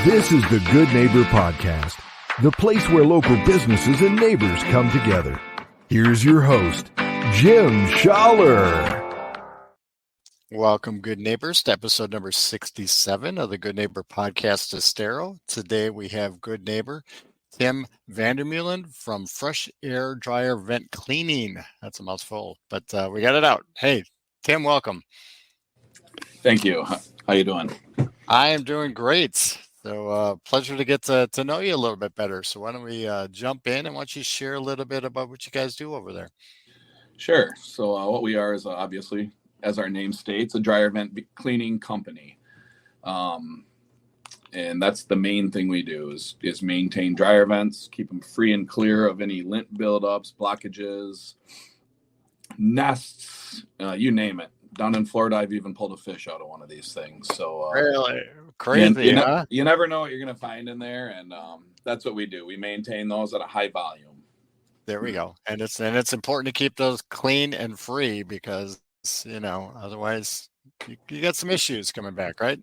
This is the Good Neighbor Podcast, the place where local businesses and neighbors come together. Here's your host, Jim Schaller. Welcome, good neighbors, to episode number 67 of the Good Neighbor Podcast Estero. Today we have good neighbor Tim Vandermielen from Fresh Air Dryer Vent Cleaning. That's a mouthful, but we got it out. Hey, Tim, welcome. Thank you. How you doing? I am doing great. So pleasure to get to know you a little bit better. So why don't we jump in and why don't you share a little bit about what you guys do over there? Sure. So what we are is obviously, as our name states, a dryer vent cleaning company. And that's the main thing we do is maintain dryer vents, keep them free and clear of any lint buildups, blockages, nests, you name it. Down in Florida, I've even pulled a fish out of one of these things. So really crazy, huh? You never know what you're going to find in there, and that's what we do. We maintain those at a high volume. There we go, and it's important to keep those clean and free because otherwise you got some issues coming back, right?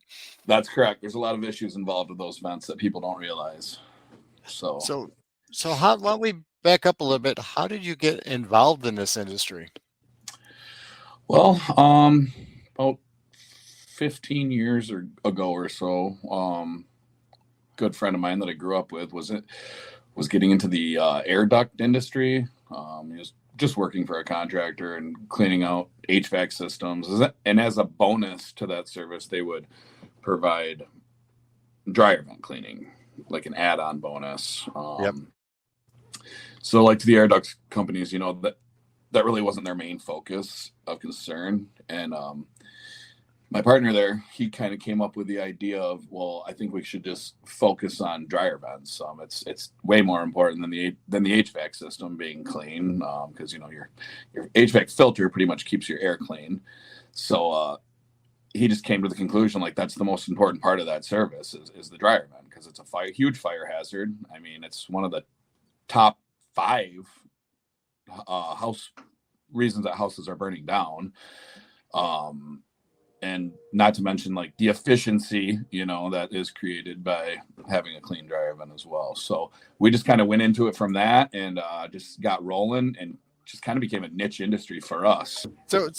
That's correct. There's a lot of issues involved with those vents that people don't realize. So why don't we back up a little bit? How did you get involved in this industry? Well, about 15 years ago or so, good friend of mine that I grew up with was getting into the air duct industry. He was just working for a contractor and cleaning out HVAC systems. And as a bonus to that service, they would provide dryer vent cleaning, like an add-on bonus. Yep. So like to the air duct companies, that really wasn't their main focus of concern. And my partner there, he kind of came up with the idea of, well, I think we should just focus on dryer vents. It's way more important than the HVAC system being clean, because your HVAC filter pretty much keeps your air clean. So he just came to the conclusion, like, that's the most important part of that service is the dryer vent, because it's a huge fire hazard. I mean, it's one of the top 5 house reasons that houses are burning down, and not to mention like the efficiency that is created by having a clean dryer vent as well. So we just kind of went into it from that and just got rolling and just kind of became a niche industry for us. So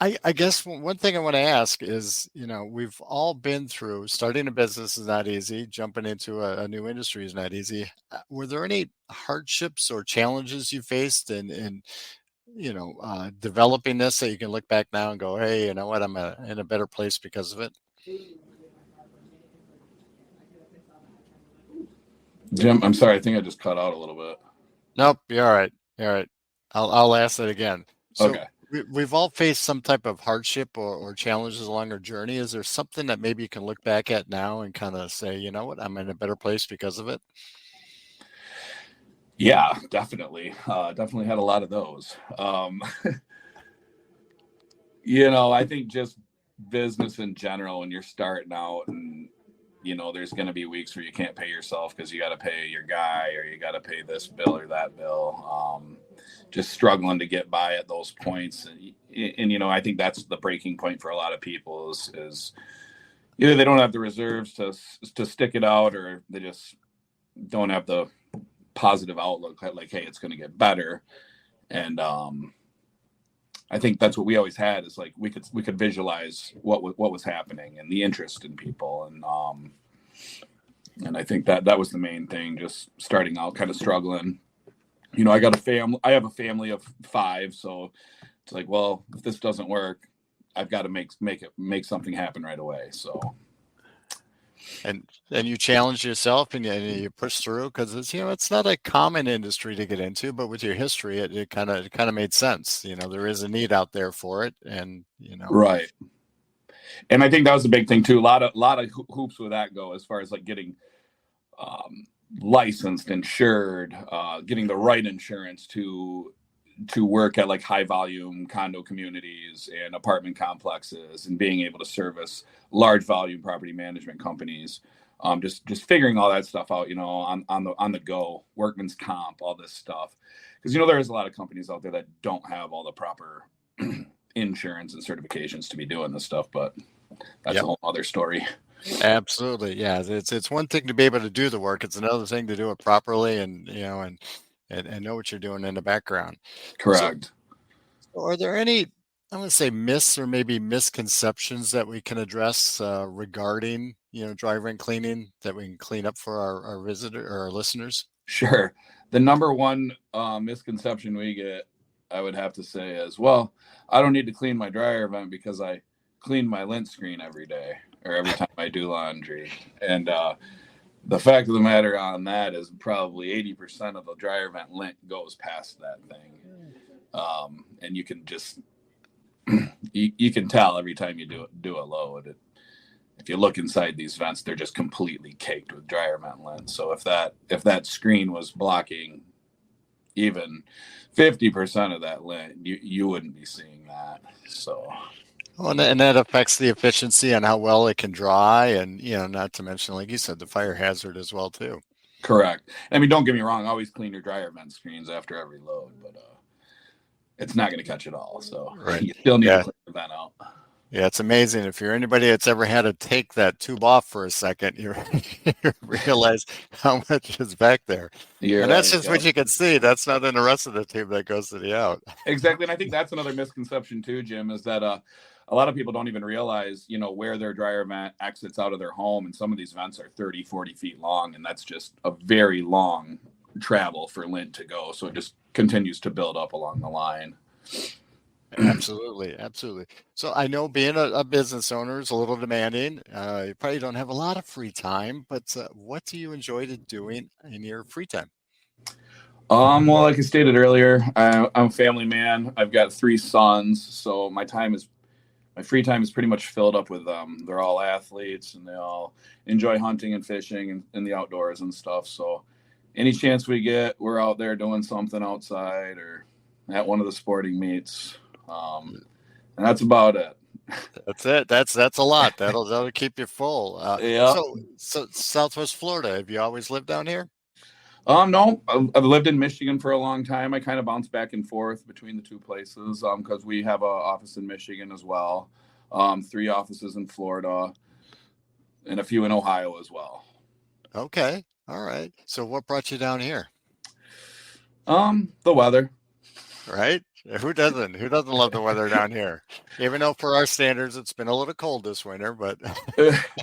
I guess one thing I want to ask is, we've all been through starting a business is not easy. Jumping into a new industry is not easy. Were there any hardships or challenges you faced in developing this that you can look back now and go, hey, you know what, I'm in a better place because of it? Jim, I'm sorry. I think I just cut out a little bit. Nope. You're all right. All right. I'll ask that again. So, okay. We've all faced some type of hardship or challenges along our journey. Is there something that maybe you can look back at now and kind of say, you know what, I'm in a better place because of it? Yeah, definitely. Definitely had a lot of those. I think just business in general, when you're starting out and, there's going to be weeks where you can't pay yourself because you got to pay your guy or you got to pay this bill or that bill. Just struggling to get by at those points. And I think that's the breaking point for a lot of people is either they don't have the reserves to stick it out, or they just don't have the positive outlook like, hey, it's going to get better. And I think that's what we always had, is like we could visualize what was happening and the interest in people. And I think that was the main thing, just starting out kind of struggling. I have a family of 5, so it's like, well, if this doesn't work, I've got to make something happen right away. So, and you challenge yourself and you push through, because it's not a common industry to get into, but with your history, it kind of made sense. There is a need out there for it, and right. And I think that was the big thing too. A lot of hoops with that go as far as like getting licensed, insured, getting the right insurance to work at like high volume condo communities and apartment complexes, and being able to service large volume property management companies. Just figuring all that stuff out, on the go, workman's comp, all this stuff. Because, there's a lot of companies out there that don't have all the proper insurance and certifications to be doing this stuff, but that's a whole other story. Absolutely. Yeah. It's one thing to be able to do the work. It's another thing to do it properly and, and know what you're doing in the background. So Correct. are there any, I would say, myths or maybe misconceptions that we can address regarding, driveway cleaning that we can clean up for our visitor or our listeners? Sure. The number one misconception we get, I would have to say, is, well, I don't need to clean my dryer vent because I clean my lint screen every day or every time I do laundry. And the fact of the matter on that is probably 80% of the dryer vent lint goes past that thing. And you can just, you can tell every time you do a load. If you look inside these vents, they're just completely caked with dryer vent lint. So if that screen was blocking even 50% of that lint, you wouldn't be seeing that. So, Well, and that affects the efficiency and how well it can dry, and not to mention, like you said, the fire hazard as well too. correct. I mean, don't get me wrong. Always clean your dryer vent screens after every load, but it's not going to catch it all. So Right. you still need Yeah. to clean the vent out. Yeah, it's amazing. If you're anybody that's ever had to take that tube off for a second, you realize how much is back there. You're And that's right, just what yep. you can see. That's not in the rest of the tube that goes to the out. Exactly. And I think that's another misconception too, Jim, is that a lot of people don't even realize, where their dryer vent exits out of their home. And some of these vents are 30, 40 feet long. And that's just a very long travel for lint to go. So it just continues to build up along the line. Absolutely, absolutely. So I know being a business owner is a little demanding. You probably don't have a lot of free time, but what do you enjoy doing in your free time? Well, like I stated earlier, I'm a family man. I've got 3 sons, so my free time is pretty much filled up with them. They're all athletes, and they all enjoy hunting and fishing and in the outdoors and stuff. So, any chance we get, we're out there doing something outside or at one of the sporting meets, and that's about it. That's it. That's a lot. That'll keep you full. Yeah. So Southwest Florida. Have you always lived down here? No, I've lived in Michigan for a long time. I kind of bounce back and forth between the 2 places because we have an office in Michigan as well, 3 offices in Florida, and a few in Ohio as well. Okay. All right. So what brought you down here? The weather. Right? Who doesn't? Who doesn't love the weather down here? Even though for our standards it's been a little cold this winter, but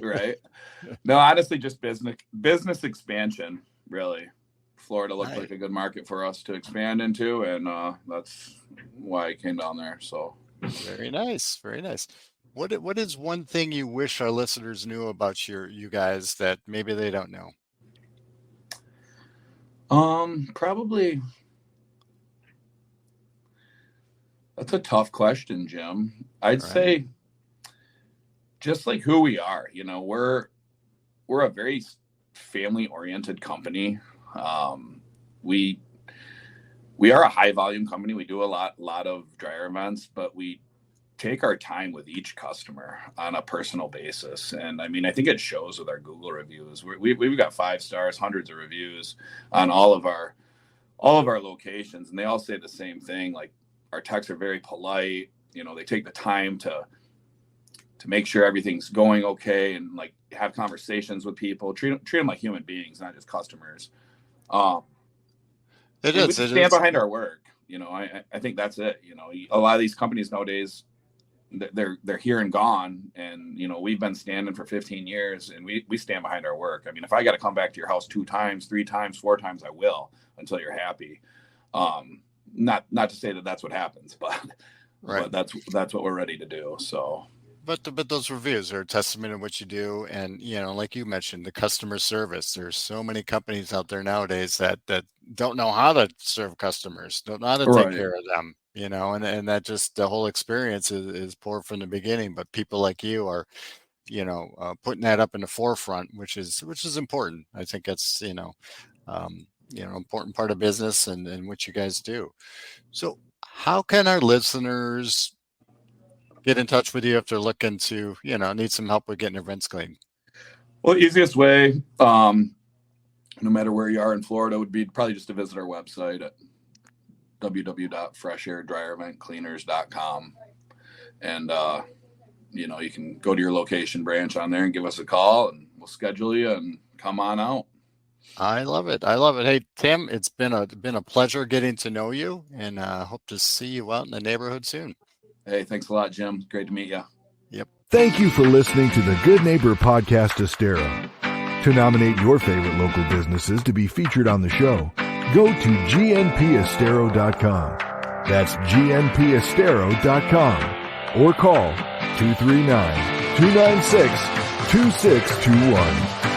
Right. No, honestly, just business expansion, really. Florida looked Right. like a good market for us to expand into, and that's why I came down there. So, Very nice. Very nice. What is one thing you wish our listeners knew about you guys that maybe they don't know? probably that's a tough question, Jim. I'd Right. say just like who we are. We're a very family oriented company. We are a high volume company. We do a lot of dryer events, but we take our time with each customer on a personal basis. And I mean, I think it shows with our Google reviews. We've got 5 stars, hundreds of reviews on all of our locations, and they all say the same thing. Like, our techs are very polite. They take the time to make sure everything's going okay, and like have conversations with people, treat them like human beings, not just customers. It We is. stand behind our work. I think that's it. A lot of these companies nowadays, they're here and gone, and we've been standing for 15 years, and we stand behind our work. I mean, if I got to come back to your house 2 times, 3 times, 4 times, I will, until you're happy. Not to say that that's what happens, but Right. but that's what we're ready to do. So, But those reviews are a testament of what you do, and like you mentioned, the customer service. There's so many companies out there nowadays that don't know how to serve customers, don't know how to take right. care of them, and that just the whole experience is poor from the beginning. But people like you are, putting that up in the forefront, which is important. I think that's important part of business and what you guys do. So how can our listeners get in touch with you if they're looking to, need some help with getting their vents clean? Well, easiest way, no matter where you are in Florida, would be probably just to visit our website at www.freshairdryerventcleaners.com. And you know, you can go to your location branch on there and give us a call, and we'll schedule you and come on out. I love it. I love it. Hey, Tim, it's been a pleasure getting to know you, and hope to see you out in the neighborhood soon. Hey, thanks a lot, Jim. Great to meet you. Yep. Thank you for listening to the Good Neighbor Podcast Estero. To nominate your favorite local businesses to be featured on the show, go to gnpestero.com. That's gnpestero.com, or call 239-296-2621.